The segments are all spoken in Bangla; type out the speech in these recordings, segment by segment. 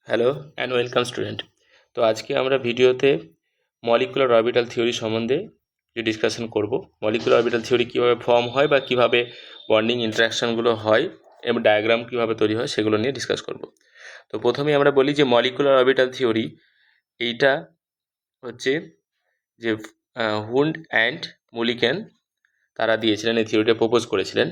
Hello and welcome student. তো আজকে আমরা ভিডিওতে মলিকুলার অরবিটাল থিওরি সম্বন্ধে যে ডিসকাশন করব। মলিকুলার অরবিটাল থিওরি কীভাবে ফর্ম হয় বা কীভাবে বন্ডিং ইন্টারাকশানগুলো হয় এবং ডায়াগ্রাম কীভাবে তৈরি হয় সেগুলো নিয়ে ডিসকাস করব। তো প্রথমেই আমরা বলি যে মলিকুলার অরবিটাল থিওরি এইটা হচ্ছে যে হুন্ড অ্যান্ড মুলিকেন তারা দিয়েছিলেন, এই থিওরিটা প্রপোজ করেছিলেন।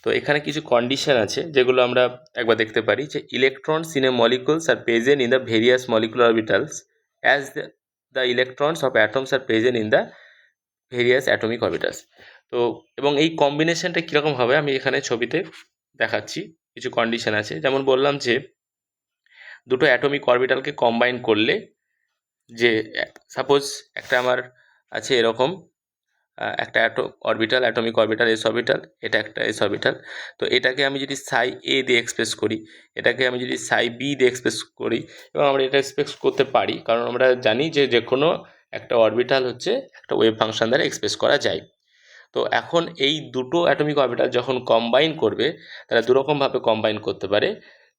তো এখানে কিছু কন্ডিশন আছে যেগুলো আমরা একবার দেখতে পারি যে electrons in a molecules are present in the various molecular orbitals as the electrons of atoms are present in the various atomic orbitals. তো এবং এই কম্বিনেশনটা কীরকম হবে আমি এখানে ছবিতে দেখাচ্ছি। কিছু কন্ডিশন আছে, যেমন বললাম যে দুটো অ্যাটমিক অরবিটালকে কম্বাইন করলে, যে সাপোজ একটা আমার আছে এরকম একটা অ্যাটমিক অরবিটাল এস অরবিটাল, এটা একটা এস অরবিটাল। তো এটাকে আমি যদি সাই এ দিয়ে এক্সপ্রেস করি, এটাকে আমি যদি সাই বি দিয়ে এক্সপ্রেস করি, এবং আমরা এটা এক্সপ্রেস করতে পারি কারণ আমরা জানি যে যে কোনো একটা অরবিটাল হচ্ছে একটা ওয়েভ ফাংশন দ্বারা এক্সপ্রেস করা যায়। তো এখন এই দুটো অ্যাটমিক অরবিটাল যখন কম্বাইন করবে, তারা দুরকমভাবে কম্বাইন করতে পারে।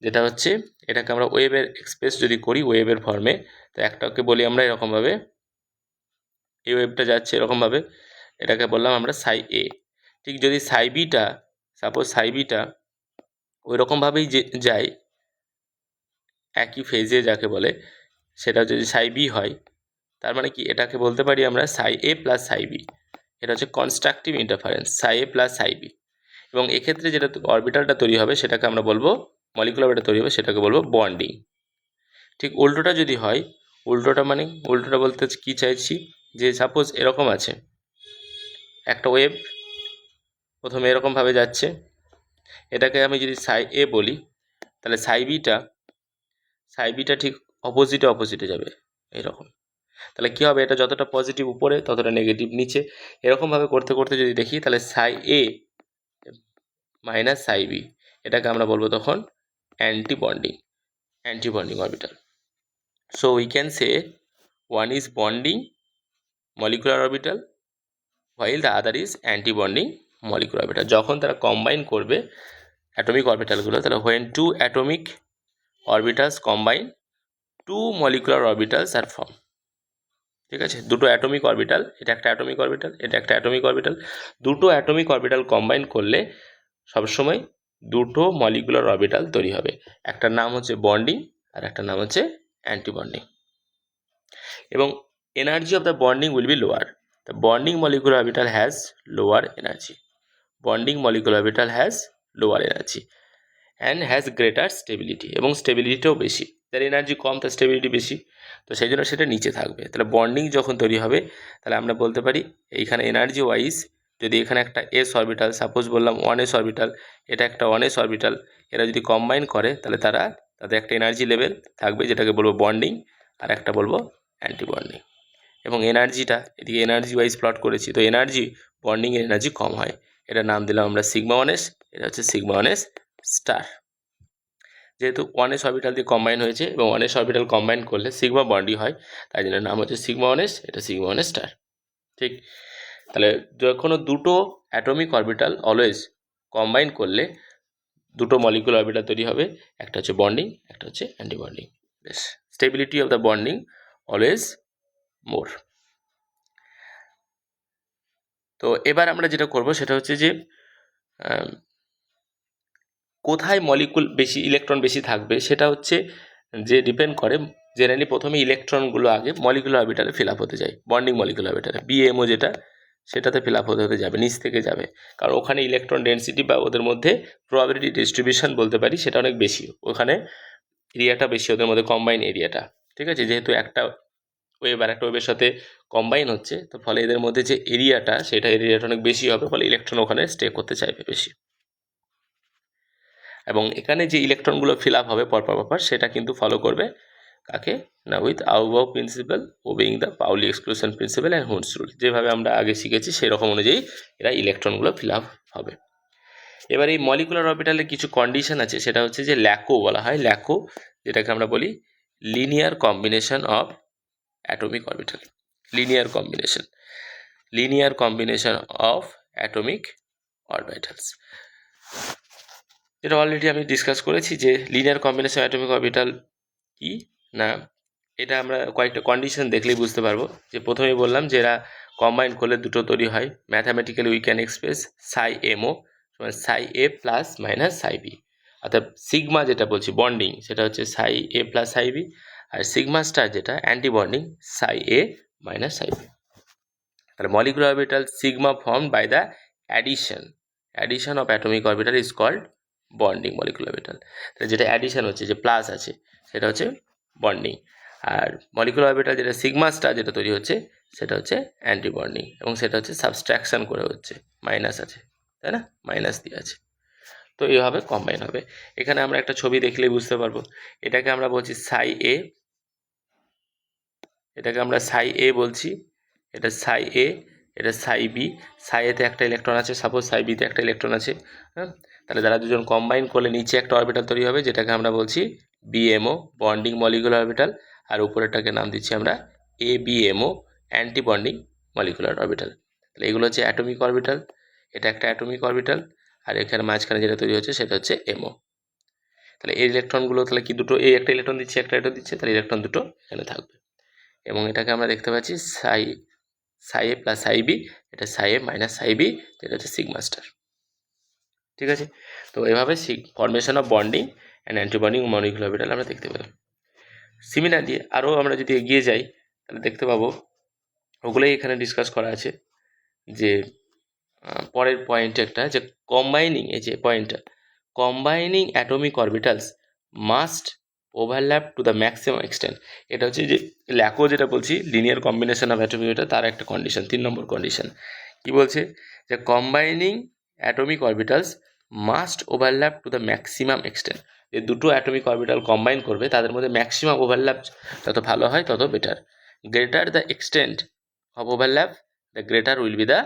যেটা হচ্ছে এটাকে আমরা ওয়েভের এক্সপ্রেস যদি করি ওয়েভের ফর্মে, তো একটাকে বলি আমরা এরকমভাবে, এই ওয়েভটা যাচ্ছে এরকমভাবে, এটাকে বললাম আমরা সাই এ। ঠিক যদি সাই বিটা, সাপোজ সাই বিটা ওই রকমভাবেই যে যায় একই ফেজে যাকে বলে, সেটা যদি সাই বি হয়, তার মানে কি এটাকে বলতে পারি আমরা সাই এ প্লাস সাই বি। এটা হচ্ছে constructive interference, Sai A plus psi B. এবং এক্ষেত্রে যেটা অরবিটালটা তৈরি হবে সেটাকে আমরা বলবো, মলিকুলার অরবিটাল তৈরি হবে সেটাকে বলবো বন্ডিং। ঠিক উল্টোটা যদি হয়, উল্টোটা বলতে কি চাইছি, যে সাপোজ এরকম আছে একটা ওয়েভ, প্রথমে এরকমভাবে যাচ্ছে, এটাকে আমি যদি সাই এ বলি, তাহলে সাই বিটা ঠিক অপোজিটে যাবে এরকম। তাহলে কী হবে, এটা যতটা পজিটিভ উপরে ততটা নেগেটিভ নিচে, এরকমভাবে করতে করতে যদি দেখি, তাহলে সাই এ মাইনাস সাই বি, এটাকে আমরা বলবো তখন anti bonding orbital. So we can say one is bonding molecular orbital while the other is anti bonding molecular orbital. যখন তারা কম্বাইন করবে অ্যাটমিক অরবিটালগুলো, তাহলে when two atomic orbitals combine, two molecular orbitals are formed। ঠিক আছে, দুটো অ্যাটমিক অরবিটাল, এটা একটা অ্যাটমিক অরবিটাল, এটা একটা অ্যাটমিক অরবিটাল, দুটো অ্যাটমিক অরবিটাল কম্বাইন করলে সবসময় দুটো মলিকুলার অরবিটাল তৈরি হবে। একটার নাম হচ্ছে বন্ডিং আর একটার নাম হচ্ছে অ্যান্টি বন্ডিং। এবং energy of the bonding will be lower. The bonding molecular orbital has lower energy. Bonding molecular orbital has lower energy and has greater stability, এবং স্টেবিলিটিও বেশি। যার এনার্জি কম তার স্টেবিলিটি বেশি, তো সেই জন্য সেটা নিচে থাকবে। তাহলে বন্ডিং যখন তৈরি হবে, তাহলে আমরা বলতে পারি এইখানে এনার্জি ওয়াইজ, যদি এখানে একটা এস অরবিটাল, সাপোজ বললাম 1s অরবিটাল, এটা একটা 1s অরবিটাল, এরা যদি কম্বাইন করে তাহলে তাদের একটা এনার্জি লেভেল থাকবে যেটাকে বলবো বন্ডিং, আর একটা বলবো অ্যান্টি বন্ডিং। এবং এনার্জিটা এদিকে এনার্জি ওয়াইজ প্লট করেছি, তো এনার্জি বন্ডিংয়ের এনার্জি কম হয়, এটার নাম দিলাম আমরা সিগমা 1s, এটা হচ্ছে সিগমা 1s স্টার। যেহেতু 1s অরবিটাল দিয়ে কম্বাইন হয়েছে এবং 1s অরবিটাল কম্বাইন করলে সিগমা বন্ডি হয়, তাই জন্য নাম হচ্ছে সিগমা 1s, এটা সিগমা 1s স্টার। ঠিক, তাহলে যখন দুটো অ্যাটমিক অরবিটাল অলওয়েজ কম্বাইন করলে দুটো মলিকুলার অরবিটাল তৈরি হবে, একটা হচ্ছে বন্ডিং, একটা হচ্ছে অ্যান্টি বন্ডিং। বেশ, stability of the bonding always মোর। তো এবার আমরা যেটা করব সেটা হচ্ছে যে কোথায় মলিকুল বেশি, ইলেকট্রন বেশি থাকবে সেটা হচ্ছে যে ডিপেন্ড করে, জেনারেলি প্রথমে ইলেকট্রনগুলো আগে মলিকুলার অরবিটালে ফিল আপ হতে যায়, বন্ডিং মলিকুলার অরবিটালে বিএমও যেটা, সেটাতে ফিল আপ হতে যাবে, নিচ থেকে যাবে, কারণ ওখানে ইলেকট্রন ডেন্সিটি বা ওদের মধ্যে প্রবাবিলিটি ডিস্ট্রিবিউশন বলতে পারি সেটা অনেক বেশি, ওখানে এরিয়াটা বেশি ওদের মধ্যে, কম্বাইন এরিয়াটা। ঠিক আছে, যেহেতু একটা ওয়েভ আর একটা ওয়েভের সাথে কম্বাইন হচ্ছে, তো ফলে এদের মধ্যে যে এরিয়াটা এরিয়াটা অনেক বেশি হবে, ফলে ইলেকট্রন ওখানে স্টে করতে চাইবে বেশি। এবং এখানে যে ইলেকট্রনগুলো ফিল আপ হবে পরপর সেটা কিন্তু ফলো করবে কাকে না, with aufbau principle, obeying the Pauli exclusion principle and Hund's rule. যেভাবে আমরা আগে শিখেছি সেই রকম অনুযায়ী এরা ইলেকট্রনগুলো ফিল আপ হবে। এবার এই মলিকুলার অরবিটালের কিছু কন্ডিশন আছে, সেটা হচ্ছে যে ল্যাকো বলা হয়, ল্যাকো যেটাকে আমরা বলি linear combination of atomic orbital. Linear combination of atomic orbitals, এটা অলরেডি আমি ডিসকাস করেছি যে লিনিয়ার কম্বিনেশন অ্যাটমিক অরবিটাল কি না, এটা আমরা কয়েকটা কন্ডিশন দেখলেই বুঝতে পারবো। যে প্রথমেই বললাম যে এরা কম্বাইন করলে দুটো তৈরি হয়। Mathematically we can express Sai MO সমান psi A plus minus psi B, অর্থাৎ সিগমা যেটা বলছি বন্ডিং সেটা হচ্ছে psi A plus psi B, আর সিগমা স্টার যেটা anti bonding psi A minus psi B. তাহলে molecular orbital sigma formed by the addition of atomic orbital is called bonding molecular orbital. তাহলে যেটা অ্যাডিশন হচ্ছে, যে প্লাস আছে, সেটা হচ্ছে বন্ডিং। আর মলিকুলার অরবিটাল যেটা সিগমা স্টার যেটা তৈরি হচ্ছে সেটা হচ্ছে অ্যান্টি বন্ডিং, এবং সেটা হচ্ছে সাবস্ট্রাকশন করে হচ্ছে, মাইনাস আছে, তাই না, মাইনাস দিয়ে আছে। তো এইভাবে কম্বাইন হবে। এখানে আমরা একটা ছবি দেখলেই বুঝতে পারবো। এটাকে আমরা বলছি সাই এ, এটাকে আমরা সাই এ বলছি, এটা সাই এ, এটা সাই বি। সাই এতে একটা ইলেকট্রন আছে, সাপোজ সাই বিতে একটা ইলেকট্রন আছে, হ্যাঁ। তাহলে তারা দুজন কম্বাইন করলে নিচে একটা অরবিটাল তৈরি হবে, যেটাকে আমরা বলছি বিএমও বন্ডিং মলিকুলার অরবিটাল, আর উপরেরটাকে নাম দিচ্ছি আমরা এবিএমও অ্যান্টি বন্ডিং মলিকুলার অরবিটাল। তাহলে এগুলো হচ্ছে অ্যাটমিক অরবিটাল, এটা একটা অ্যাটমিক অরবিটাল, আর এখানে মাঝখানে যেটা তৈরি হচ্ছে সেটা হচ্ছে এমও। তাহলে এই ইলেকট্রনগুলো তাহলে কি দুটো, এই একটা ইলেকট্রন দিচ্ছে একটা ইলেকট্রন দিচ্ছে, তাহলে ইলেকট্রন দুটো এখানে থাকবে। এবং এটাকে আমরা দেখতে পাচ্ছি সাই এ প্লাস সাই বি, এটা সাই এ মাইনাস সাই বি, যেটা হচ্ছে সিগমা স্টার। ঠিক আছে, তো এভাবে formation of bonding and antibonding molecular orbital আমরা দেখতে পেলাম। সিমিলারলি আরও আমরা যদি এগিয়ে যাই তাহলে দেখতে পাবো, ওগুলোই এখানে ডিসকাস করা আছে। যে পরের পয়েন্ট একটা, যে কম্বাইনিং, এই যে পয়েন্টটা, combining atomic orbitals must overlap to the maximum extent. এটা হচ্ছে যে ল্যাকো যেটা বলছি, linear combination of atomic orbital, তার একটা কন্ডিশন, 3 নম্বর কন্ডিশন। কি বলছে, যে combining atomic orbitals must overlap to the maximum extent. যে দুটো অ্যাটমিক অরবিটাল কম্বাইন করবে তাদের মধ্যে ম্যাক্সিমাম ওভারল্যাপ যত ভালো হয় তত better. Greater the extent of overlap, the greater will be the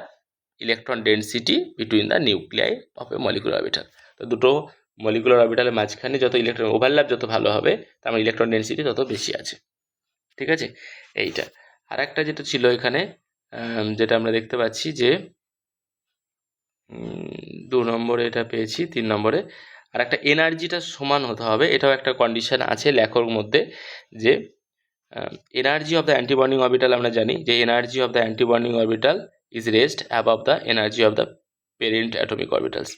electron density between the nuclei of A molecular orbital. তো দুটো মলিকুলার অরবিটালের মাঝখানে যত ইলেকট্রন ওভারল্যাপ যত ভালো হবে, তার মানে ইলেকট্রন ডেন্সিটি তত বেশি আছে। ঠিক আছে, এইটা। আর একটা যেটা ছিল এখানে, যেটা আমরা দেখতে পাচ্ছি যে 2 নম্বরে এটা পেয়েছি, 3 নম্বরে আর একটা এনার্জিটা সমান হতে হবে, এটাও একটা কন্ডিশন আছে ল্যাকোর মধ্যে। যে energy of the antibonding orbital, আমরা জানি যে energy of the antibonding orbital is rest above the energy of the parent atomic orbitals.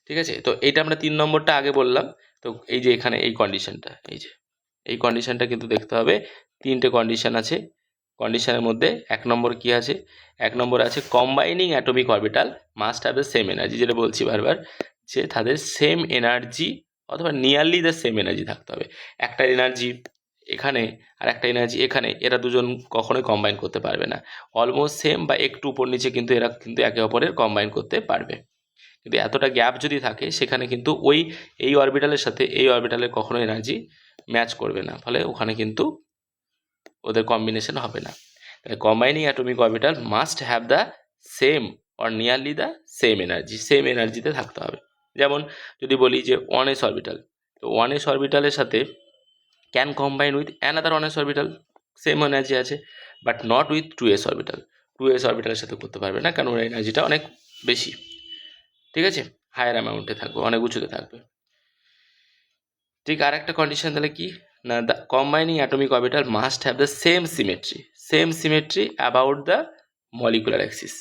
ঠিক আছে, তো এইটা আমরা 3 নম্বরটা আগে বললাম। তো এই যে এখানে এই কন্ডিশনটা, এই যে এই কন্ডিশনটা কিন্তু দেখতে হবে। 3টে কন্ডিশন আছে। কন্ডিশনের মধ্যে 1 নম্বর কি আছে, 1 নম্বরে আছে combining atomic orbital must have the same energy, যেটা বলছি বারবার, যে তাদের সেম এনার্জি অথবা নিয়ারলি দ্য সেম এনার্জি থাকতে হবে। একটা এনার্জি এখানে আর একটা এনার্জি এখানে, এরা দুজন কখনোই কম্বাইন করতে পারবে না। অলমোস্ট সেম বা একটু উপর নিচে কিন্তু এরা কিন্তু একে অপরের কম্বাইন করতে পারবে। কিন্তু এতটা গ্যাপ যদি থাকে সেখানে কিন্তু এই অরবিটালের সাথে এই অরবিটালের কখনো এনার্জি ম্যাচ করবে না, ফলে ওখানে কিন্তু ওদের কম্বিনেশন হবে না। তাহলে combining atomic orbital must have the same or nearly the same energy, same এনার্জিতে থাকতে হবে। যেমন যদি বলি যে 1s অরবিটাল, তো 1s অরবিটালের সাথে can combine with another 1s orbital, same energy আছে, but not with 2s orbital. 2s অরবিটালের সাথে করতে পারবে না, কারণ ওর এনার্জিটা অনেক বেশি। ঠিক আছে, হায়ার অ্যামাউন্টে থাকবে, অনেক উঁচুতে থাকবে। ঠিক, আর একটা কন্ডিশন তাহলে কি না, the combining atomic orbital must have the same symmetry about the molecular Axis,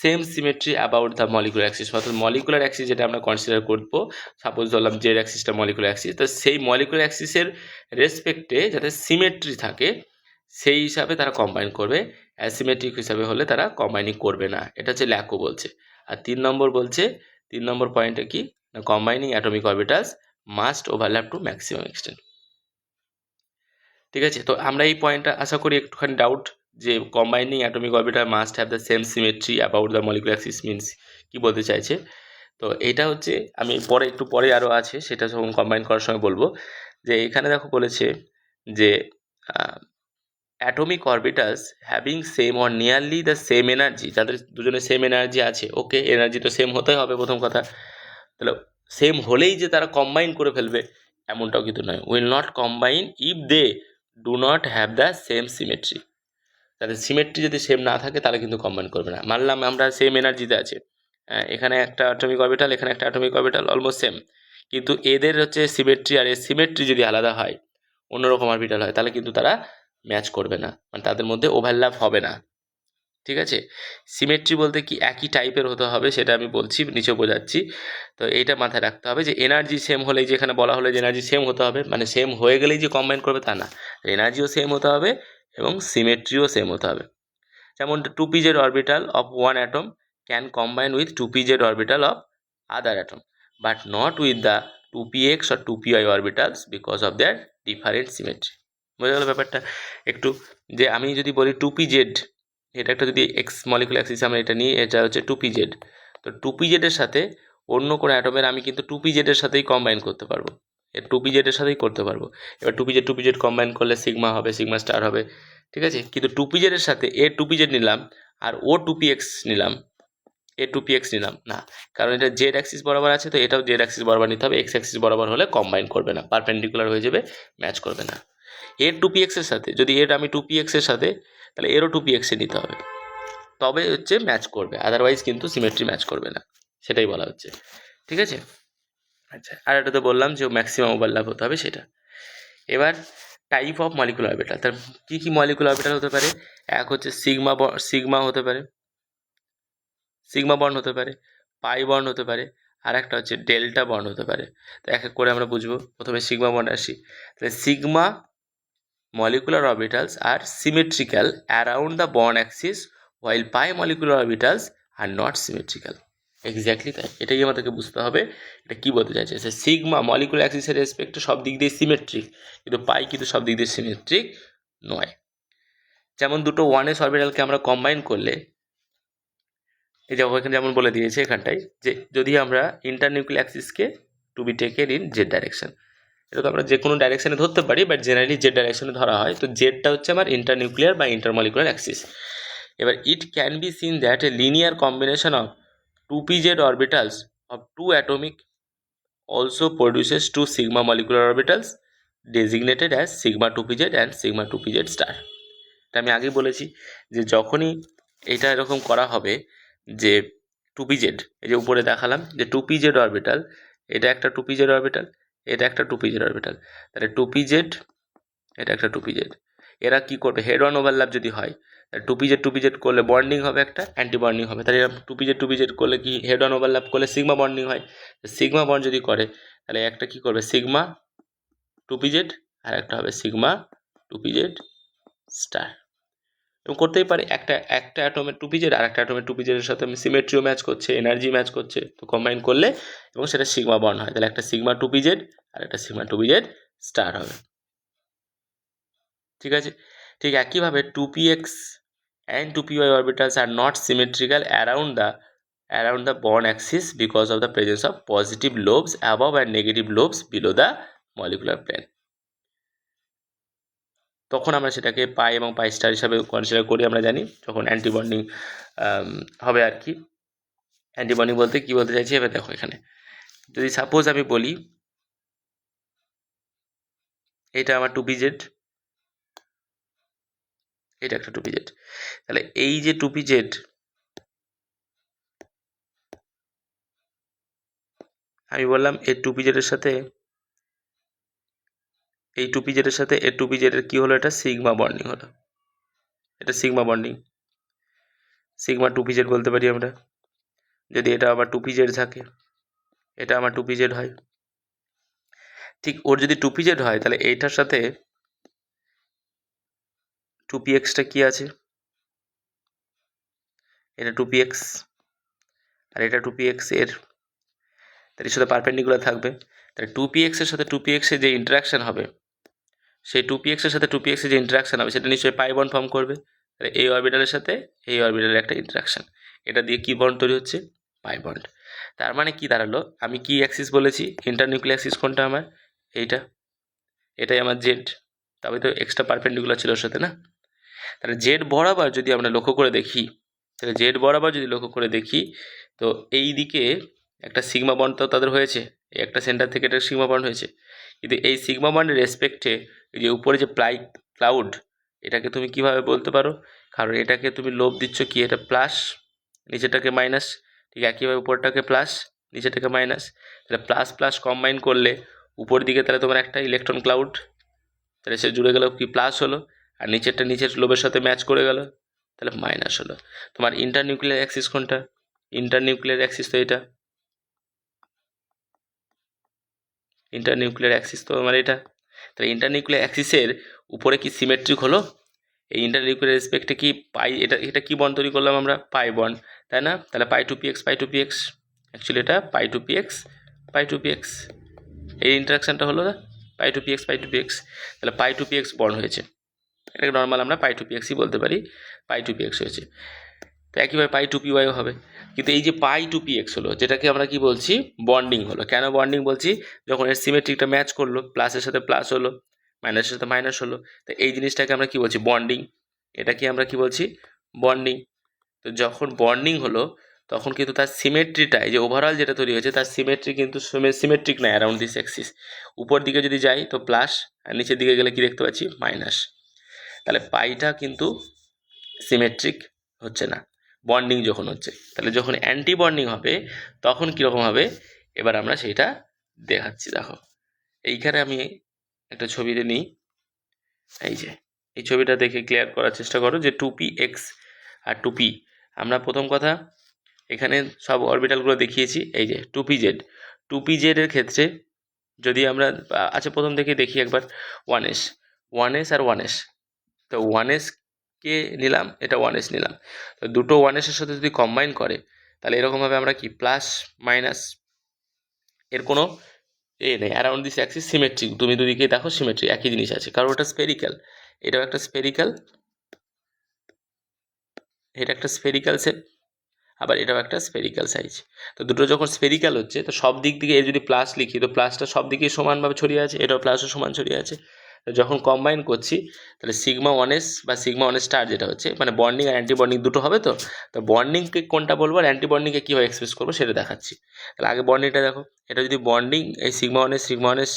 same symmetry about the molecular Axis. অর্থাৎ মলিকুলার অ্যাক্সিস যেটা আমরা কনসিডার করবো, সাপোজ ধরলাম জেড অ্যাক্সিসটা মলিকুলার অ্যাক্সিস, তো সেই মলিকুলার অ্যাক্সিসের রেসপেক্টে যাতে সিমেট্রি থাকে সেই হিসাবে তারা কম্বাইন করবে। অ্যাসিমেট্রিক হিসাবে হলে তারা কম্বাইনিং করবে না, এটা হচ্ছে ল্যাকো বলছে। আর 3 নম্বর বলছে, 3 নম্বর পয়েন্টে কি না, combining atomic orbitals must overlap to maximum extent. ঠিক আছে, তো আমরা এই পয়েন্টটা আশা করি একটুখানি ডাউট, যে combining atomic orbital must have the same symmetry about the molecular Axis means কি বলতে চাইছে। তো এইটা হচ্ছে আমি একটু পরে আরও আছে, সেটা যখন কম্বাইন করার সময় বলবো। যে এখানে দেখো বলেছে যে atomic orbitals having same or nearly the same energy, যাদের দুজনের সেম এনার্জি আছে, ওকে, এনার্জি তো সেম হতেই হবে প্রথম কথা। তাহলে সেম হলেই যে তারা কম্বাইন করে ফেলবে এমনটাও কিন্তু নয়। Will not combine if they do not have the same symmetry. তাদের সিমেট্রি যদি সেম না থাকে তাহলে কিন্তু কম্বাইন করবে না। মানলাম আমরা সেম এনার্জিতে আছে, এখানে একটা অ্যাটমিক অরবিটাল, এখানে একটা অ্যাটমিক অরবিটাল, অলমোস্ট সেম, কিন্তু এদের হচ্ছে সিমেট্রি আর এর সিমেট্রি যদি আলাদা হয়, অন্যরকম অরবিটাল হয়, তাহলে কিন্তু তারা ম্যাচ করবে না, মানে তাদের মধ্যে ওভারল্যাপ হবে না। ঠিক আছে, সিমেট্রি বলতে কি একই টাইপের হতে হবে সেটা আমি বলছি, নিচে বোঝাচ্ছি। তো এইটা মাথায় রাখতে হবে যে এনার্জি সেম হলেই, যেখানে বলা হলো যে এনার্জি সেম হতে হবে, মানে সেম হয়ে গেলেই যে কম্বাইন করবে তা না, এনার্জিও সেম হতে হবে এবং সিমেট্রিও সেম হতে হবে। যেমন 2pz orbital of one atom can combine with 2pz orbital of other atom but not with the 2px or 2py orbitals because of their different symmetry. বোঝা গেল ব্যাপারটা একটু? যে আমি যদি বলি 2pz, এটা একটা যদি এক্স মলিকুলার অ্যাক্সিস আমরা এটা নিই, এটা হচ্ছে 2pz, তো 2pz এর সাথে অন্য কোনো অ্যাটমের আমি কিন্তু 2pz এর সাথেই কম্বাইন করতে পারবো, এর 2pz এর সাথেই করতে পারবো। এবার 2pz কম্বাইন করলে সিগমা হবে, সিগমা স্টার হবে, ঠিক আছে? কিন্তু 2pz এর সাথে এ 2pz নিলাম আর ও 2px নিলাম, এ 2px নিলাম না, কারণ এটা জেড অ্যাক্সিস বরাবর আছে, তো এটাও জেড অ্যাক্সিস বরাবর নিতে হবে, এক্স অ্যাক্সিস বরাবর হলে কম্বাইন করবে না, পারপেন্ডিকুলার হয়ে যাবে, ম্যাচ করবে না। এর 2px এর সাথে যদি এর আমি 2px এর সাথে, তাহলে এরও 2px এ নিতে হবে, তবে হচ্ছে ম্যাচ করবে, আদারওয়াইজ কিন্তু সিমেট্রি ম্যাচ করবে না, সেটাই বলা হচ্ছে। ঠিক আছে, আচ্ছা, আর এটা তো বললাম যে ম্যাক্সিমাম ওভারল্যাপ হতে হবে সেটা। এবার টাইপ অফ মলিকুলার অরবিটাল, তার কী কী মলিকুলার অরবিটাল হতে পারে? এক হচ্ছে সিগমা হতে পারে, সিগমা বন্ড হতে পারে, পাই বন্ড হতে পারে, আর একটা হচ্ছে ডেল্টা বন্ড হতে পারে। তো এক এক করে আমরা বুঝবো। প্রথমে সিগমা বন্ড আসি, তাহলে sigma molecular orbitals are symmetrical around the bond axis while pi molecular orbitals are not symmetrical. Exactly তাই, এটাই আমাদেরকে বুঝতে হবে এটা কি বলতে চাইছে। সিগমা মলিকুলার অ্যাক্সিসের রেসপেক্টে সব দিক দিয়ে সিমেট্রিক, কিন্তু পাই কিন্তু সব দিক দিয়ে সিমেট্রিক নয়। যেমন দুটো 1s অরবিটালকে আমরা কম্বাইন করলে, এই যে এখানে যেমন বলে দিয়েছে এখানটায়, যে যদি আমরা ইন্টারনিউক্লিয়ার অ্যাক্সিসকে to be taken in Z direction, এটা তো আমরা যে কোনো ডাইরেকশানে ধরতে পারি, বাট জেনারেলি জেড ডাইরেকশনে ধরা হয়। তো জেডটা হচ্ছে আমার ইন্টারনিউক্লিয়ার বা ইন্টারমলিকুলার অ্যাক্সিস। এবার it can be seen that a linear combination of 2pz orbitals of 2 atomic also produces 2 sigma molecular orbitals designated as sigma 2pz and sigma 2pz star. এটা আমি আগেই বলেছি যে যখনই এটা এরকম করা হবে যে 2pz, এই যে উপরে দেখালাম যে 2pz অরবিটাল, এটা একটা 2pz অরবিটাল, এটা একটা 2pz অরবিটাল, তাহলে 2pz, এটা একটা 2pz, এরা কি করবে? হেড অন ওভারল্যাপ যদি হয়, তাহলে 2pz করলে বন্ডিং হবে, একটা অ্যান্টি বন্ডিং হবে, তাহলে এরা 2pz করলে কি হেড অন ওভারল্যাপ করলে সিগমা বন্ডিং হয়, সিগমা বন্ড যদি করে তাহলে একটা কি করবে সিগমা 2pz আর একটা হবে সিগমা 2pz স্টার। এবং করতেই পারে একটা অ্যাটমের 2pz আর একটা অ্যাটমের 2pz এর সাথে সিমেট্রিও ম্যাচ করছে, এনার্জি ম্যাচ করছে, তো কম্বাইন করলে এবং সেটা সিগমা বন্ড হয়, তাহলে একটা সিগমা 2pz আর একটা সিগমা 2pz স্টার হবে। ঠিক আছে, ঠিক একইভাবে 2px and 2py orbitals are not symmetrical around the bond axis because of the presence of positive lobes above and negative lobes below the molecular plane. তখন আমরা সেটাকে পাই এবং পাই স্টার হিসাবে কনসিডার করি। আমরা জানি যখন অ্যান্টিবন্ডিং হবে আর কি। অ্যান্টিবন্ডিং বলতে কি বলতে চাইছি এবার দেখো, এখানে যদি সাপোজ আমি বলি এটা আমার 2pz, এটা একটা 2pz, তাহলে এই যে 2pz, আমি বললাম এই 2pz এর সাথে এই 2pz এর সাথে এই 2pz এর কি হলো? এটা সিগমা বন্ডিং হলো, এটা সিগমা বন্ডিং, সিগমা 2pz বলতে পারি আমরা। যদি এটা আবার 2pz থাকে, এটা আমার 2pz হয়, ঠিক ওর যদি 2pz হয় তাহলে এইটার সাথে 2pxটা কি আছে? এটা 2px আর এটা 2px এর, তাহলে সাথে পারপেন্ডিকুলার থাকবে, তাহলে 2px এর সাথে 2px এর যে ইন্টারাকশন হবে, সেই 2px এর সাথে 2px এর যে ইন্টারাকশন হবে সেটা নিশ্চয়ই পাই বন্ড ফর্ম করবে, তাহলে এই অরবিটালের সাথে এই অরবিটালের একটা ইন্টারাকশন, এটা দিয়ে কি বন্ড তৈরি হচ্ছে? Pi bond. তার মানে কি দাঁড়ালো? আমি কি অ্যাক্সিস বলেছি? ইন্টারনিউক্লিয়ার অ্যাক্সিস কোনটা আমার? এইটা, এটাই আমার জেড, তবে তো এক্সট্রা পারপেন্ডিকুলার ছিল ওর সাথে না। তাহলে জেড বরাবর যদি আমরা লক্ষ্য করে দেখি, তাহলে জেড বরাবর যদি লক্ষ্য করে দেখি, তো এই দিকে একটা সিগমা বন্ড তো তাদের হয়েছে, এই একটা সেন্টার থেকে একটা সিগমা বন্ড হয়েছে, কিন্তু এই সিগমা বন্ডের রেসপেক্টে এই যে উপরে যে ক্লাউড, এটাকে তুমি কিভাবে বলতে পারো? কারণ এটাকে তুমি লোভ দিচ্ছ কি, এটা প্লাস, নিচেটাকে মাইনাস, ঠিক একইভাবে উপরটাকে প্লাস, নিচেটাকে মাইনাস, তাহলে প্লাস প্লাস কম্বাইন করলে উপর দিকে তাহলে তোমার একটা ইলেকট্রন ক্লাউড তাহলে সে জুড়ে গেল কি প্লাস হলো, আর নিচেরটা নিচের লোবের সাথে ম্যাচ করে গেল, তাহলে মাইনাস হলো। তোমার ইন্টারনিউক্লিয়ার অ্যাক্সিস কোনটা? ইন্টারনিউক্লিয়ার অ্যাক্সিস তো এটা, ইন্টারনিউক্লিয়ার অ্যাক্সিস তো আমার এটা। তাহলে ইন্টারনিউক্লিয়ার অ্যাক্সিসের উপরে কি সিমেট্রিক হলো? এই ইন্টারনিউক্লিয়ার রেসপেক্টে কি পাই, এটা কি বন্ড তৈরি করলাম আমরা? পাই বন্ড, তাই না? তাহলে পাই টু পি এক্স, পাই টু পি এক্স, অ্যাকচুয়ালি এটা পাই টু পি এক্স, পাই টু পি এক্স, এই ইন্টারাকশানটা হলো না, পাই টু পি এক্স, পাই টু পি এক্স। তাহলে পাই টু পি এক্স বন্ড হয়েছে, এটাকে নর্মাল আমরা পাই টু পি এক্সই বলতে পারি, পাই টু পি এক্স হয়েছে। তো একইভাবে পাই টু পি ওয়াইও হবে। কিন্তু এই যে পাই টু পি এক্স হলো, যেটাকে আমরা কি বলছি? বন্ডিং হলো। কেন বন্ডিং বলছি? যখন এর সিমেট্রিকটা ম্যাচ করলো, প্লাসের সাথে প্লাস হলো, মাইনাসের সাথে মাইনাস হলো, তো এই জিনিসটাকে আমরা কি বলছি? বন্ডিং। এটাকে আমরা কি বলছি? বন্ডিং। তো যখন বন্ডিং হলো তখন কিন্তু তার সিমেট্রিটা, এই যে ওভারঅল যেটা তৈরি হয়েছে তার সিমেট্রি কিন্তু সিমেট্রিক না অ্যারাউন্ড দিস অ্যাক্সিস। উপর দিকে যদি যাই তো প্লাস, আর নিচের দিকে গেলে কি দেখতে পাচ্ছি? মাইনাস। তাহলে পাইটা কিন্তু সিমেট্রিক হচ্ছে না বন্ডিং যখন হচ্ছে। তাহলে যখন অ্যান্টি বন্ডিং হবে তখন কীরকম হবে এবার আমরা সেইটা দেখাচ্ছি। দেখো এইখানে আমি একটা ছবিতে নিই, এই যে এই ছবিটা দেখে ক্লিয়ার করার চেষ্টা করো যে টু পি এক্স আর টু পি। আমরা প্রথম কথা এখানে সব অরবিটালগুলো দেখিয়েছি, এই যে two P Z, two P জেডের ক্ষেত্রে যদি আমরা আচ্ছা প্রথম থেকে দেখি একবার ওয়ান এস, ওয়ান এস আর ওয়ান এস। তো ওয়ান এসকে নিলাম, এটা ওয়ান এস নিলাম, তো দুটো ওয়ান এসের সাথে যদি কম্বাইন করে তাহলে এরকমভাবে আমরা কি প্লাস মাইনাস, এর কোনো নেই অ্যারাউন্ড দিস অ্যাক্সিস সিমেট্রিক। তুমি দুদিকে দেখো সিমেট্রি একই জিনিস আছে, কারণ ওটা স্পেরিক্যাল, এটাও একটা স্পেরিক্যাল, এটা একটা স্পেরিক্যাল শেপ, আবার এটাও একটা স্পেরিক্যাল সাইজ। তো দুটো যখন স্পেরিক্যাল হচ্ছে তো সব দিক থেকে যদি প্লাস লিখি তো প্লাসটা সব দিকে সমানভাবে ছড়িয়ে আছে, এটাও প্লাসও সমান ছড়িয়ে আছে। তো যখন কম্বাইন করছি তাহলে সিগমা ওয়ান এস বা সিগমা ওয়ান স্টার যেটা হচ্ছে, মানে বন্ডিং আর অ্যান্টি বন্ডিং দুটো হবে। তো বন্ডিংকে কোনটা বলবো আর অ্যান্টি বন্ডিংকে কীভাবে এক্সপ্রেস করবো সেটা দেখাচ্ছি। তাহলে আগে বন্ডিংটা দেখো, এটা যদি বন্ডিং এই সিগমা ওয়ান এস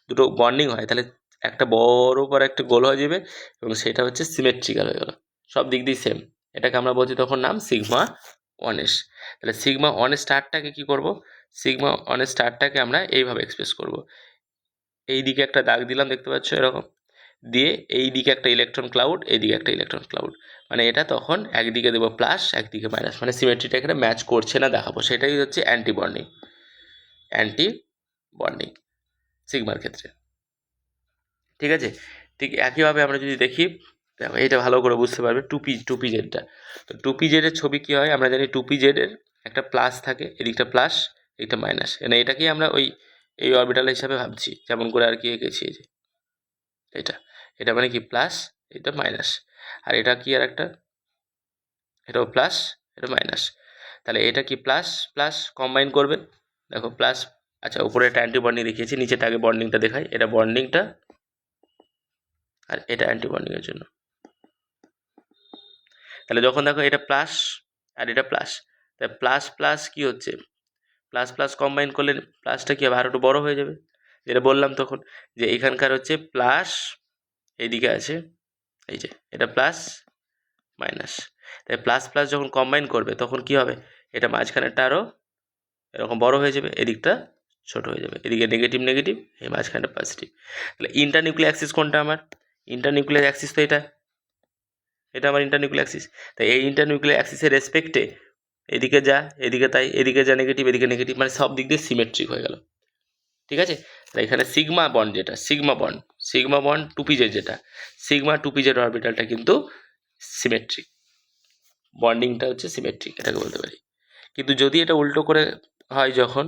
দুটো বন্ডিং হয় তাহলে একটা বড় পর একটা গোল হয়ে যাবে এবং সেটা হচ্ছে সিমেট্রিক্যাল হয়ে গেল, সব দিক দিয়ে সেম। এটাকে আমরা বলছি তখন নাম সিগমা ওয়ান এস। তাহলে সিগমা ওয়ান স্টারটাকে কী করব? সিগমা ওয়ান স্টারটাকে আমরা এইভাবে এক্সপ্রেস করব, এই দিকে একটা দাগ দিলাম দেখতে পাচ্ছ এরকম, দিয়ে এই দিকে একটা ইলেকট্রন ক্লাউড, এইদিকে একটা ইলেকট্রন ক্লাউড, মানে এটা তখন একদিকে দেবো প্লাস একদিকে মাইনাস, মানে সিমেট্রিটা এখানে ম্যাচ করছে না দেখাবো, সেটাই হচ্ছে অ্যান্টি বন্ডিং, অ্যান্টি বন্ডিং সিগমার ক্ষেত্রে। ঠিক আছে, ঠিক একইভাবে আমরা যদি দেখি, দেখো এটা ভালো করে বুঝতে পারবে টু পি জেডটা। তো টু পি জেডের ছবি কী হয় আমরা জানি, টু পি জেডের একটা প্লাস থাকে, এদিকটা প্লাস এদিকটা মাইনাস, মানে এটাকেই আমরা ওই এই অরবিটাল হিসাবে ভাবছি, যেমন করে আর কি এঁকেছি এই যে এটা, এটা মানে কি প্লাস, এটা মাইনাস, আর এটা কি আর একটা, এটাও প্লাস এটা মাইনাস। তাহলে এটা কি প্লাস প্লাস কম্বাইন করবে, দেখো প্লাস, আচ্ছা উপরে একটা অ্যান্টি বন্ডিং দেখিয়েছি, নিচেটা আগে বন্ডিংটা দেখাই, এটা বন্ডিংটা আর এটা অ্যান্টি বন্ডিংয়ের জন্য। তাহলে যখন দেখো এটা প্লাস আর এটা প্লাস, তাহলে প্লাস প্লাস কী হচ্ছে, প্লাস প্লাস কম্বাইন করলে প্লাসটা কী হবে, আরও একটু বড়ো হয়ে যাবে, যেটা বললাম তখন যে এখানকার হচ্ছে প্লাস এইদিকে আছে, এই যে এটা প্লাস মাইনাস, তাই প্লাস প্লাস যখন কম্বাইন করবে তখন কি হবে, এটা মাঝখানেরটা আরও এরকম বড় হয়ে যাবে, এদিকটা ছোট হয়ে যাবে, এদিকে নেগেটিভ নেগেটিভ, এই মাঝখানটা পজিটিভ। তাহলে ইন্টারনিউক্লিয়ার অ্যাক্সিস কোনটা আমার? ইন্টারনিউক্লিয়ার অ্যাক্সিস তো এটা, এটা আমার ইন্টারনিউক্লিয়ার অ্যাক্সিস। তাই এই ইন্টারনিউক্লিয়ার অ্যাক্সিসের রেসপেক্টে এদিকে যা এদিকে তাই, এদিকে যা নেগেটিভ এদিকে নেগেটিভ, মানে সব দিক দিয়ে সিমেট্রিক হয়ে গেল। ঠিক আছে, তাই এখানে সিগমা বন্ড যেটা, sigma bond two P Z যেটা, সিগমা টু পি জেড অরবিটালটা কিন্তু সিমেট্রিক, বন্ডিংটা হচ্ছে সিমেট্রিক এটাকে বলতে পারি। কিন্তু যদি এটা উল্টো করে হয় যখন,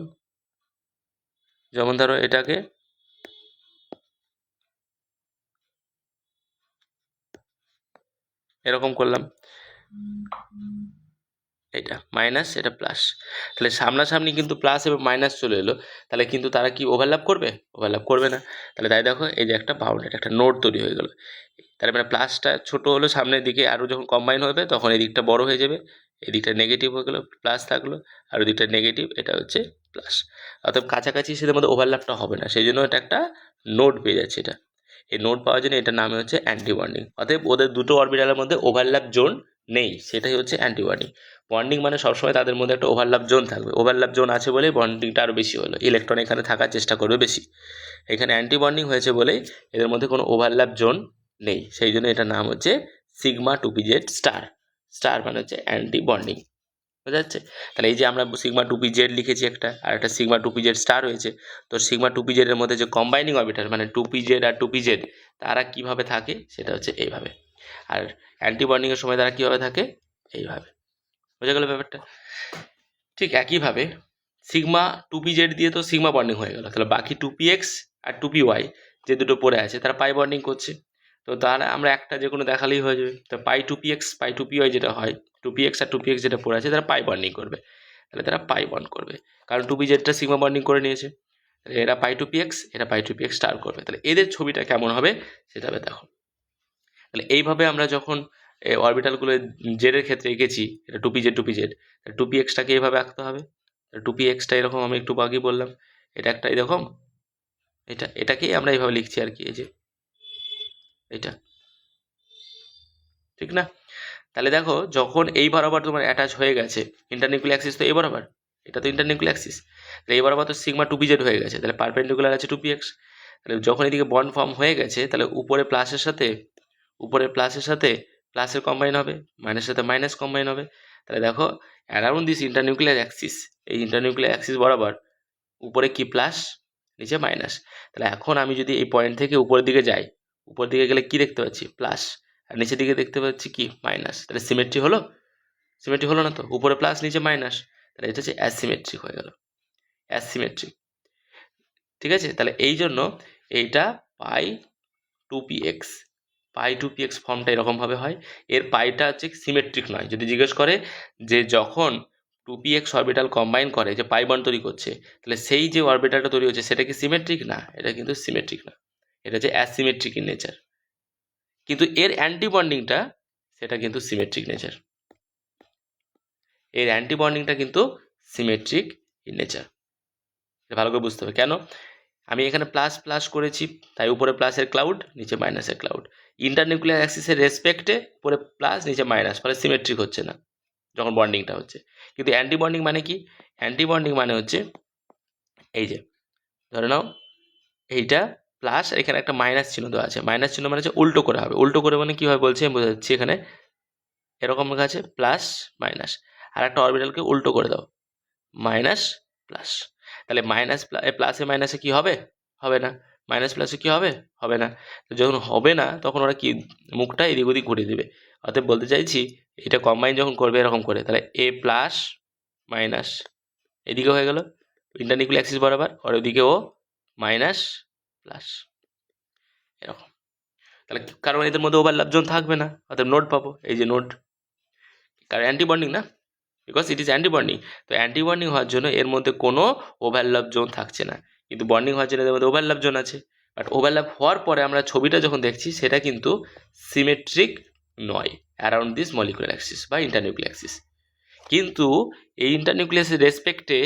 যেমন ধরো এটাকে এরকম করলাম, এটা মাইনাস এটা প্লাস, তাহলে সামনাসামনি কিন্তু প্লাস এবং মাইনাস চলে এলো, তাহলে কিন্তু তারা কি ওভারল্যাপ করবে? ওভারল্যাপ করবে না। তাহলে তাই দেখো এই যে একটা বাউন্ডারি একটা নোড তৈরি হয়ে গেল, তার মানে প্লাসটা ছোট হলো সামনের দিকে, আরও যখন কম্বাইন হবে তখন এদিকটা বড় হয়ে যাবে, এদিকটা নেগেটিভ হয়ে গেলো, প্লাস থাকলো, আর ওদিকটা নেগেটিভ, এটা হচ্ছে প্লাস। অর্থাৎ কাছাকাছি সেদের মধ্যে ওভারল্যাপটা হবে না, সেই জন্য এটা একটা নোড পেয়ে যাচ্ছে। এটা এই নোড পাওয়ার জন্য এটার নামে হচ্ছে অ্যান্টি বন্ডিং। অতএব ওদের দুটো অরবিটালের মধ্যে ওভারল্যাপ জোন নেই, সেটাই হচ্ছে অ্যান্টি বন্ডিং। বন্ডিং মানে সবসময় তাদের মধ্যে একটা ওভারল্যাপ জোন থাকবে, ওভারল্যাপ জোন আছে বলেই বন্ডিংটা আরও বেশি হলো, ইলেকট্রন এখানে থাকার চেষ্টা করবে বেশি। এখানে অ্যান্টি বন্ডিং হয়েছে বলেই এদের মধ্যে কোনো ওভারল্যাপ জোন নেই, সেই জন্য এটার নাম হচ্ছে সিগমা 2pz স্টার। স্টার মানে হচ্ছে অ্যান্টি বন্ডিং, বোঝা যাচ্ছে? তাহলে এই যে আমরা সিগমা 2pz লিখেছি একটা, আর একটা সিগমা 2pz স্টার হয়েছে। তো সিগমা 2pz এর মধ্যে যে কম্বাইনিং অরবিটাল মানে 2pz আর 2pz তারা কিভাবে থাকে সেটা হচ্ছে এইভাবে, আর অ্যান্টি বন্ডিংয়ের সময় তারা কীভাবে থাকে এইভাবে। বোঝা গেল ব্যাপারটা? ঠিক একইভাবে সিগমা 2pz দিয়ে তো সিগমা বন্ডিং হয়ে গেল, তাহলে বাকি 2px আর 2py যে দুটো পড়ে আছে তারা পাই বন্ডিং করছে। তো তাহলে আমরা একটা যে কোনো দেখালেই হয়ে যাবে। তো পাই 2px পাই 2py যেটা হয়, 2px আর 2px যেটা পড়ে আছে তারা পাই বন্ডিং করবে, তাহলে তারা পাই বন্ড করবে, কারণ 2pzটা সিগমা বন্ডিং করে নিয়েছে। তাহলে এরা পাই 2px, এরা পাই 2px স্টার করবে। তাহলে এদের ছবিটা কেমন হবে সেটা হবে দেখো। তাহলে এইভাবে আমরা যখন অরবিটালগুলো জেডের ক্ষেত্রে এঁকেছি, এটা 2pz 2pz, 2pxটাকে এইভাবে আঁকতে হবে। 2pxটা এরকম আমি একটু আগেই বললাম, এটা একটা এরকম, এটাকেই আমরা এইভাবে লিখছি আর কি, এই যে এটা, ঠিক না? তাহলে দেখো যখন এই বরাবর তোমার অ্যাটাচ হয়ে গেছে, ইন্টারনিউক্লিয়ার অ্যাক্সিস তো এই বরাবর, এটা তো ইন্টারনিউক্লিয়ার অ্যাক্সিস, তাহলে এই বরাবর তো সিগমা 2pz হয়ে গেছে, তাহলে পারপেন্ডিকুলার আছে 2px। তাহলে যখন এদিকে বন্ড ফর্ম হয়ে গেছে, তাহলে উপরে প্লাসের সাথে প্লাসের কম্বাইন হবে, মাইনাসের সাথে মাইনাস কম্বাইন হবে। তাহলে দেখো অ্যারাউন্ড দিস ইন্টারনিউক্লিয়ার অ্যাক্সিস, এই ইন্টারনিউক্লিয়ার অ্যাক্সিস বরাবর উপরে কি প্লাস, নিচে মাইনাস। তাহলে এখন আমি যদি এই পয়েন্ট থেকে উপরের দিকে যাই, উপর দিকে গেলে কি দেখতে পাচ্ছি প্লাস, আর নিচের দিকে দেখতে পাচ্ছি কি মাইনাস। তাহলে সিমেট্রি হলো? সিমেট্রি হলো না তো, উপরে প্লাস নিচে মাইনাস, তাহলে এটা হচ্ছে অ্যাসিমেট্রিক হয়ে গেল, অ্যাসিমেট্রিক। ঠিক আছে? তাহলে এই জন্য এইটা পাই 2px, পাই 2px ফর্মটা এরকমভাবে হয়। এর পাইটা হচ্ছে সিমেট্রিক নয়। যদি জিজ্ঞেস করে যে যখন 2px অরবিটাল কম্বাইন করে যে পাই বন্ড তৈরি করছে, তাহলে সেই যে অরবিটালটা তৈরি হচ্ছে সেটা কি সিমেট্রিক? না, এটা কিন্তু সিমেট্রিক না, এটা হচ্ছে অ্যাসিমেট্রিক ইন নেচার। কিন্তু এর অ্যান্টি বন্ডিংটা সেটা কিন্তু সিমেট্রিক নেচার, এর অ্যান্টি বন্ডিংটা কিন্তু সিমেট্রিক ইন নেচার। ভালো করে বুঝতে হবে কেন আমি এখানে প্লাস প্লাস করেছি, তাই উপরে প্লাসের ক্লাউড নিচে মাইনাসের ক্লাউড, ইন্টারনিউক্লিয়ার অ্যাক্সিসের রেসপেক্টে উপরে প্লাস নিচে মাইনাস, ফলে সিমেট্রিক হচ্ছে না যখন বন্ডিংটা হচ্ছে। কিন্তু অ্যান্টি বন্ডিং মানে কি? অ্যান্টি বন্ডিং মানে হচ্ছে এই যে ধরে নাও এইটা প্লাস, এখানে একটা মাইনাস চিহ্ন দেওয়া আছে, মাইনাস চিহ্ন মানে হচ্ছে উল্টো করে হবে। উল্টো করে মানে কীভাবে বলছি আমি বোঝা যাচ্ছি, এখানে এরকম লেখা আছে প্লাস মাইনাস, আর একটা অরবিটালকে উল্টো করে দাও মাইনাস প্লাস, তাহলে মাইনাস প্লাসে মাইনাসে কি হবে? হবে না। মাইনাস প্লাসে কি হবে? হবে না। তো যখন হবে না তখন ওরা কি মুখটা এদিক ওদিক ঘুরিয়ে দেবে। অতএব বলতে চাইছি এটা কম্বাইন যখন করবে এরকম করে, তাহলে এ প্লাস মাইনাস এদিকে হয়ে গেল ইন্টারনিউক্লিয়ার অ্যাক্সিস বরাবর, আর ওদিকে ও মাইনাস প্লাস এরকম। তাহলে কারণ এদের মধ্যে ওভারল্যাপ জোন থাকবে না, অর্থাৎ নোড পাবো, এই যে নোড, কারণ অ্যান্টি বন্ডিং না, because it is anti bonding. তো অ্যান্টি বন্ডিং হওয়ার জন্য এর মধ্যে কোনো ওভারল্যাপ জোন থাকছে না, কিন্তু বন্ডিং হওয়ার জন্য এর মধ্যে ওভারল্যাপ জোন আছে। বাট ওভারল্যাপ হওয়ার পরে আমরা ছবিটা যখন দেখছি সেটা কিন্তু সিমেট্রিক নয় অ্যারাউন্ড দিস মলিকুলার অ্যাক্সিস বা ইন্টারনিউক্লিয়ার অ্যাক্সিস। কিন্তু এই ইন্টারনিউক্লিয়াসের রেসপেক্টে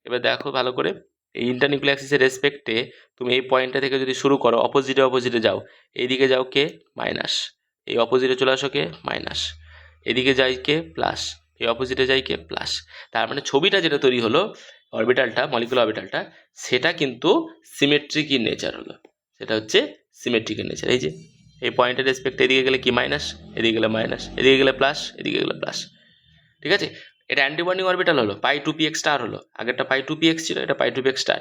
এবার দেখো ভালো করে, এই ইন্টারনিউক্লিয়ার অ্যাক্সিসের রেসপেক্টে তুমি এই পয়েন্টটা থেকে যদি শুরু করো, অপোজিটে যাও, এইদিকে যাও কে মাইনাস, এই অপোজিটে চলে আসো কে মাইনাস, এদিকে যাই কে প্লাস, এই অপোজিটে যাই কে প্লাস। তার মানে ছবিটা যেটা তৈরি হলো অরবিটালটা, মলিকুলার অরবিটালটা, সেটা কিন্তু সিমেট্রিক ইন নেচার হলো, সেটা হচ্ছে সিমেট্রিক ইন নেচার। এই যে এই পয়েন্টের রেসপেক্টে এদিকে গেলে কি মাইনাস, এদিকে গেলে মাইনাস, এদিকে গেলে প্লাস, এদিকে গেলে প্লাস। ঠিক আছে? এটা অ্যান্টিবন্ডিং অরবিটাল হলো, পাই 2px স্টার হলো, আগেরটা পাই 2px ছিল, এটা পাই 2px স্টার,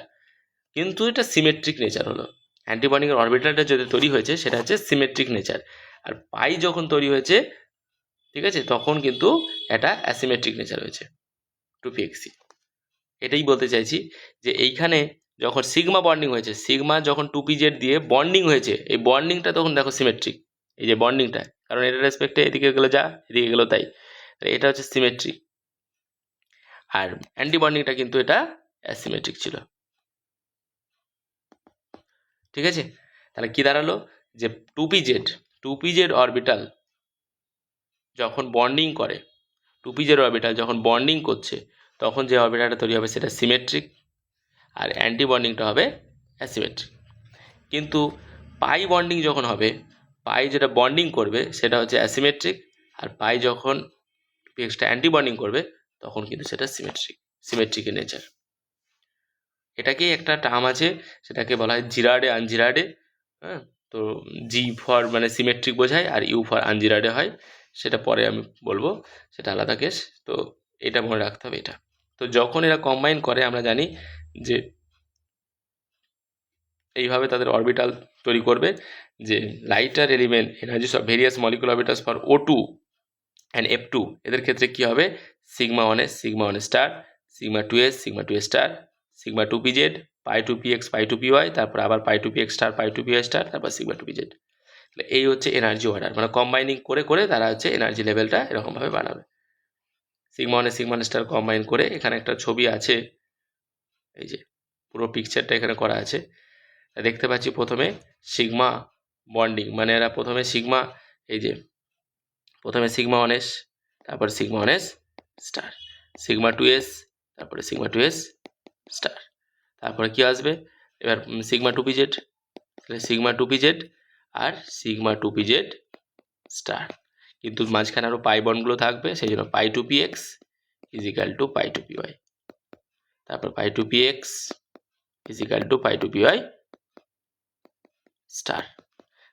কিন্তু এটা সিমেট্রিক নেচার হলো। অ্যান্টিবন্ডিং এর অরবিটালটা যেটা তৈরি হয়েছে সেটা হচ্ছে সিমেট্রিক নেচার, আর পাই যখন তৈরি হয়েছে, ঠিক আছে, তখন কিন্তু এটা অ্যাসিমেট্রিক নেচার হয়েছে 2pxc। এটাই বলতে চাইছি যে এইখানে যখন সিগমা বন্ডিং হয়েছে, সিগমা যখন 2pz দিয়ে বন্ডিং হয়েছে, এই বন্ডিংটা তখন দেখো সিমেট্রিক, এই যে বন্ডিংটা, কারণ এটার রেসপেক্টে এদিকে গেলো যা, এদিকে গেলো তাই, এটা হচ্ছে সিমেট্রি। আর অ্যান্টি বন্ডিংটা কিন্তু এটা অ্যাসিমেট্রিক ছিল। ঠিক আছে? তাহলে কি দাঁড়ালো যে 2pz অরবিটাল যখন বন্ডিং করে, 2pz অরবিটাল যখন বন্ডিং করছে তখন যে অরবিটালটা তৈরি হবে সেটা সিমেট্রিক, আর অ্যান্টি বন্ডিংটা হবে অ্যাসিমেট্রিক। কিন্তু পাই বন্ডিং যখন হবে, পাই যেটা বন্ডিং করবে সেটা হচ্ছে অ্যাসিমেট্রিক, আর পাই যখন পি এক্সটা অ্যান্টি বন্ডিং করবে তখন কিন্তু সেটা সিমেট্রিক ইন নেচার। এটাকেই একটা টার্ম আছে, সেটাকে বলা হয় জিরার্ডে আনজিরার্ডে। হ্যাঁ, তো জি ফর মানে সিমেট্রিক বোঝায় আর ইউ ফর আনজিরার্ডে হয়, সেটা পরে আমি বলবো, সেটা আলাদা কেস। তো এটা মনে রাখতে হবে এটা। তো যখন এরা কম্বাইন করে আমরা জানি যে এইভাবে তাদের অরবিটাল তৈরি করবে, যে lighter element energies of various molecular orbitals for O2 and F2, এদের ক্ষেত্রে কি হবে, sigma 1s sigma 1 star, sigma 2s sigma 2 star, sigma 2pz, পাই 2px পাই 2py, তারপর আবার পাই 2px স্টার পাই 2py স্টার, তারপর সিগমা 2pz। তাহলে এই হচ্ছে এনার্জি অর্ডার, মানে কম্বাইনিং করে করে তারা হচ্ছে এনার্জি লেভেলটা এরকমভাবে বানাবে। সিগমা 1 সিগমা স্টার কম্বাইন করে, এখানে একটা ছবি আছে, এই যে পুরো পিকচারটা এখানে করা আছে। দেখতে পাচ্ছি প্রথমে সিগমা বন্ডিং, মানে এরা প্রথমে সিগমা, এই যে প্রথমে সিগমা 1s, তারপর sigma 1s star, sigma 2s, তারপরে সিগমা 2s স্টার, তারপরে কি আসবে এবার সিগমা 2pz, তাহলে সিগমা 2pz আর সিগমা 2pz স্টার, কিন্তু মাঝখানে আরও পাই বন্ডগুলো থাকবে, সেই জন্য পাই 2px ইজিক্যাল টু পাই 2py, তারপর পাই 2px ইজিক্যাল টু পাই 2py স্টার।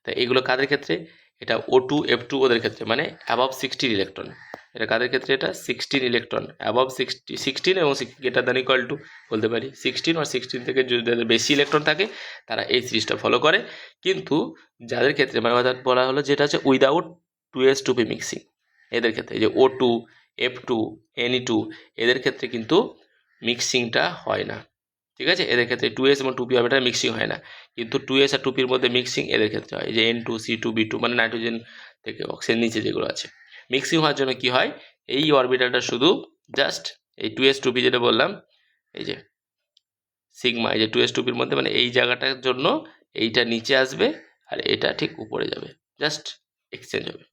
তাই এগুলো কাদের ক্ষেত্রে, এটা O2 F2 ওদের ক্ষেত্রে, মানে অ্যাবভ 16 ইলেকট্রন। এটা কাদের ক্ষেত্রে, এটা 16 ইলেকট্রন অ্যাবভ 16 এবং গ্রেটার দ্যান ইকুয়াল টু বলতে পারি 16 আর 16 থেকে যদি যাদের বেশি ইলেকট্রন থাকে তারা এই সিরিজটা ফলো করে। কিন্তু যাদের ক্ষেত্রে মানে বলা হলো যেটা হচ্ছে উইদাউট 2s2p মিক্সিং, এদের ক্ষেত্রে এই যে O2 F2 Ne2 এদের ক্ষেত্রে কিন্তু মিক্সিংটা হয় না, ঠিক আছে। এদের ক্ষেত্রে 2s এবং 2p অরবিটাল মিক্সিং হয় না, কিন্তু 2s আর 2pর মধ্যে মিক্সিং এদের ক্ষেত্রে হয়, যে N2 C2 B2 মানে নাইট্রোজেন থেকে অক্সিজেন নিচে যেগুলো আছে। মিক্সিং হওয়ার জন্য কি হয়, এই অরবিটালটা শুধু জাস্ট এই 2s 2p যেটা বললাম, এই যে সিগমা, এই যে 2s 2pর মধ্যে, মানে এই জায়গাটার জন্য এইটা নিচে আসবে আর এটা ঠিক উপরে যাবে, জাস্ট এক্সচেঞ্জ হবে।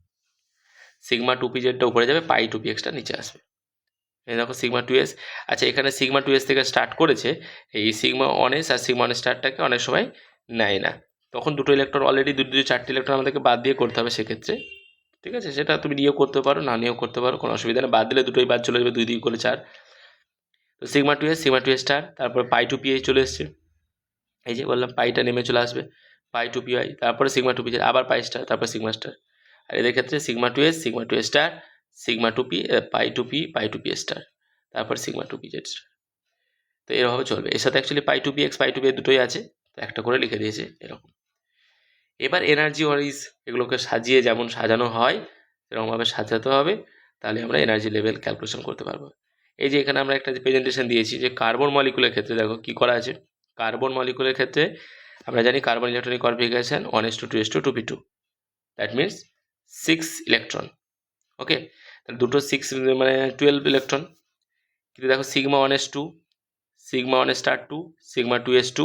সিগমা 2pজটা উপরে যাবে, পাই 2pxটা নিচে আসবে। এই দেখো সিগমা 2s। আচ্ছা, এখানে সিগমা 2s থেকে স্টার্ট করেছে, এই সিগমা 1s আর সিগমা 1 স্টারটাকে অনেক সময় নেয় না, তখন দুটো ইলেকট্রন অলরেডি দুটো 4টে ইলেকট্রন আমাদেরকে বাদ দিয়ে করতে হবে সেক্ষেত্রে, ঠিক আছে। সেটা তুমি নিয়েও করতে পারো, না নিয়েও করতে পারো, কোনো অসুবিধা নেই, বাদ দিলে দুটোই বাদ চলে যাবে, 2 2 করে 4। তো সিগমা 2s স্টার, তারপর পাই 2ph চলে এসছে, এই যে বললাম পাইটা নেমে চলে আসবে, পাই 2py, তারপরে সিগমা 2ph আবার পাই স্টার, তারপর সিগমা স্টার। আর এদের ক্ষেত্রে sigma 2s star, sigma 2p পাই 2p পাই 2p স্টার, তারপর সিগমা 2pz স্টার। তো এরভাবে চলবে, এর সাথে অ্যাকচুয়ালি পাই 2px পাই 2p দুটোই আছে, তো একটা করে লিখে দিয়েছে এরকম। এবার এনার্জি ওয়াইজ এগুলোকে সাজিয়ে যেমন সাজানো হয় সেরকমভাবে সাজাতে হবে, তাহলে আমরা এনার্জি লেভেল ক্যালকুলেশন করতে পারবো। এই যে এখানে আমরা একটা প্রেজেন্টেশন দিয়েছি, যে কার্বন মলিকুলের ক্ষেত্রে দেখো কি করা আছে। কার্বন মলিকুলের ক্ষেত্রে আমরা জানি carbon electronic configuration 1s2 2s2 2p2, that means 6 electron. Okay, তাহলে দুটো 6 মানে 12 ইলেকট্রন। কিন্তু দেখো sigma 1s2 sigma 1 star 2 sigma 2s2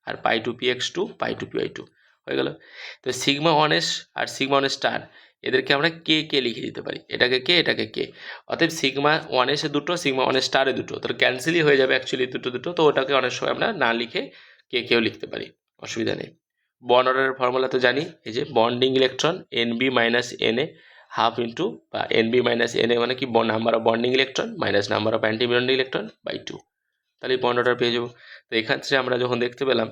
আর পাই 2px2 পাই 2py2 হয়ে গেল। তো সিগমা 1s আর সিগমা 1 স্টার এদেরকে আমরা কে কে লিখে দিতে পারি, এটাকে কে এটাকে কে, অতএব সিগমা 1s এ দুটো সিগমা 1 স্টারে দুটো, তাহলে ক্যান্সেলই হয়ে যাবে অ্যাকচুয়ালি দুটো দুটো, তো ওটাকে অনেক সময় আমরা না লিখে কে কেও লিখতে পারি, অসুবিধা নেই। বন্ড অর্ডারের ফর্মুলা তো জানি, এই যে bonding electron NB minus NA half into, বা NB মাইনাস NA মানে কি number of bonding electron minus number of anti bonding electron by 2, তাহলে এই বন্ড অর্ডার পেয়ে যাবো। তো এক্ষেত্রে আমরা যখন দেখতে পেলাম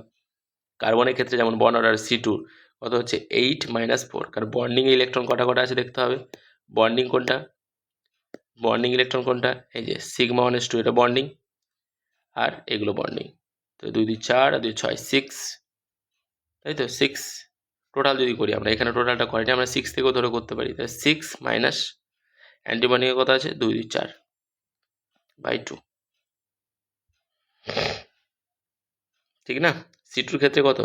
কার্বনের ক্ষেত্রে যেমন বন্ড অর্ডার C2 কত হচ্ছে 8 - 4, কারণ বন্ডিং ইলেকট্রন কটা কটা আছে দেখতে হবে, বন্ডিং কোনটা, বন্ডিং ইলেকট্রন কোনটা, এই যে সিগমা 1s2 এটা বন্ডিং আর এগুলো বন্ডিং, তো 2 2 4 আর 2 6 6, তাই তো 6 টোটাল যদি করি আমরা, এখানে টোটালটা করিনি, আমরা 6 থেকেও ধরে করতে পারি, তাই 6 মাইনাস অ্যান্টিবন্ডিংয়ের কথা আছে 2 2 4 বাই 2, ঠিক না। C2 ক্ষেত্রে কত,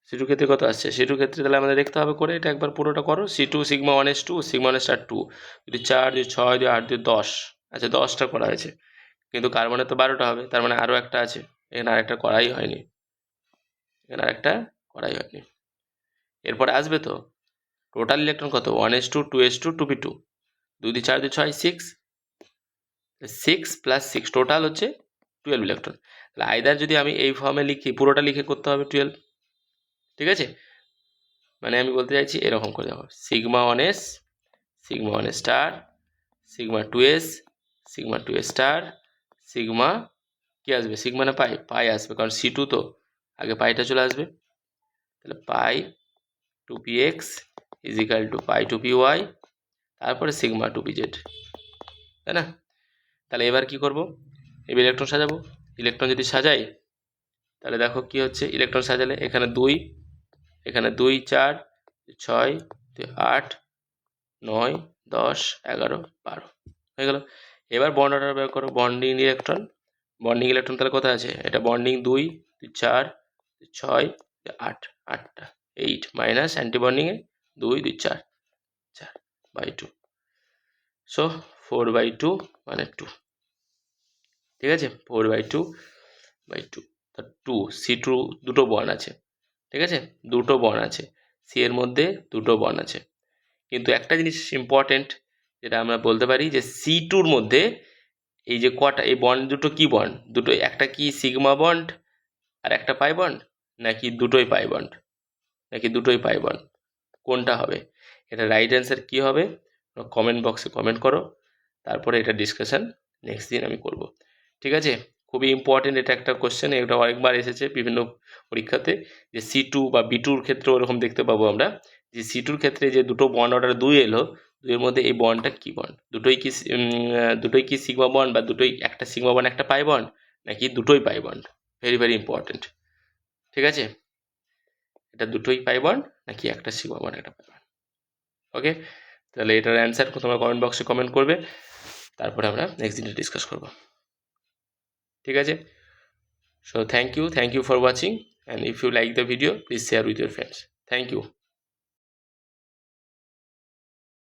C2 ক্ষেত্রে কত আসছে, C2 ক্ষেত্রে তাহলে আমাদের দেখতে হবে করে, এটা একবার পুরোটা করো, C2 sigma 1s2 sigma 1 star 2 যদি 4 যদি 6 যদি 8 যদি 10, আচ্ছা 10টা করা হয়েছে, কিন্তু কার্বনের তো 12টা হবে, তার মানে আরও একটা আছে, এখানে আরেকটা করাই হয়নি, এখানে আরেকটা করাই হয়নি। এরপরে আসবে তো টোটাল ইলেকট্রন কত 1s2 2s2 2p2, 2 2 4 2 6 6, 6 plus 6 total হচ্ছে 12 ইলেকট্রন। তাহলে আইদার যদি আমি এই ফর্মে লিখি, পুরোটা লিখে করতে হবে 12, ঠিক আছে, মানে আমি বলতে চাইছি এরকম করে দেখো, sigma 1s, sigma 1 star, sigma 2s, sigma 2 star, sigma কি আসবে, সিগমা না পাই, পাই আসবে, কারণ C2 তো আগে পাইটা চলে আসবে। তাহলে পাই 2px is equal to pi 2py, তারপরে সিগমা 2pz, তাই না? তাহলে এবার কি করব, এবার ইলেকট্রন সাজাবো। ইলেকট্রন যদি সাজাই তাহলে দেখো কি হচ্ছে, ইলেকট্রন সাজালে এখানে 2, এখানে 2 4 6 8 9 10 11 12 হয়ে গেল। এবার বন্ড অর্ডার বের করো, বন্ডিং ইলেকট্রন, বন্ডিং ইলেকট্রন তাহলে কোথায় আছে, এটা বন্ডিং 2 4 6 8, 8টা 8 মাইনাস অ্যান্টি বন্ডিংয়ে 2 2 4 4/2, সো 4/2 মানে 2, ঠিক আছে, 4/2/2, তা 2 C2 দুটো বন্ড আছে, ঠিক আছে, দুটো বন্ড আছে, সি এর মধ্যে দুটো বন্ড আছে, কিন্তু একটা জিনিস ইম্পর্টেন্ট যেটা আমরা বলতে পারি যে C2র মধ্যে এই যে কটা এই বন্ড দুটো কি বন্ড, দুটো একটা কি সিগমা বন্ড আর একটা পাই বন্ড, নাকি দুটোই পাই বন্ড, নাকি দুটোই পাই বন্ড, কোনটা হবে? এটা রাইট অ্যান্সার কি হবে কমেন্ট বক্সে কমেন্ট করো, তারপরে এটা ডিসকাশন নেক্সট দিন আমি করব, ঠিক আছে? খুবই ইম্পর্টেন্ট এটা একটা কোশ্চেন, এটা অনেকবার এসেছে বিভিন্ন পরীক্ষাতে, যে C2 বা B2র ক্ষেত্রে ওরকম দেখতে পাবো আমরা, যে C2র ক্ষেত্রে যে দুটো বন্ড অর্ডার 2 এলো, দুইয়ের মধ্যে এই বন্ডটা কি বন্ড, দুটোই কি সিগমা বন্ড, বা দুটোই একটা সিগমা বন্ড একটা পাই বন্ড, নাকি দুটোই pi bond, very very important, ঠিক আছে? এটা দুটোই পাই বন্ড নাকি একটা সিগমা বন্ড একটা পাই বন্ড, ওকে? তাহলে এটার অ্যান্সার তোমরা কমেন্ট বক্সে কমেন্ট করবে, তারপরে আমরা নেক্সট দিনে ডিসকাস করব, ঠিক আছে? So thank you for watching, and if you like the video please share with your friends. Thank you.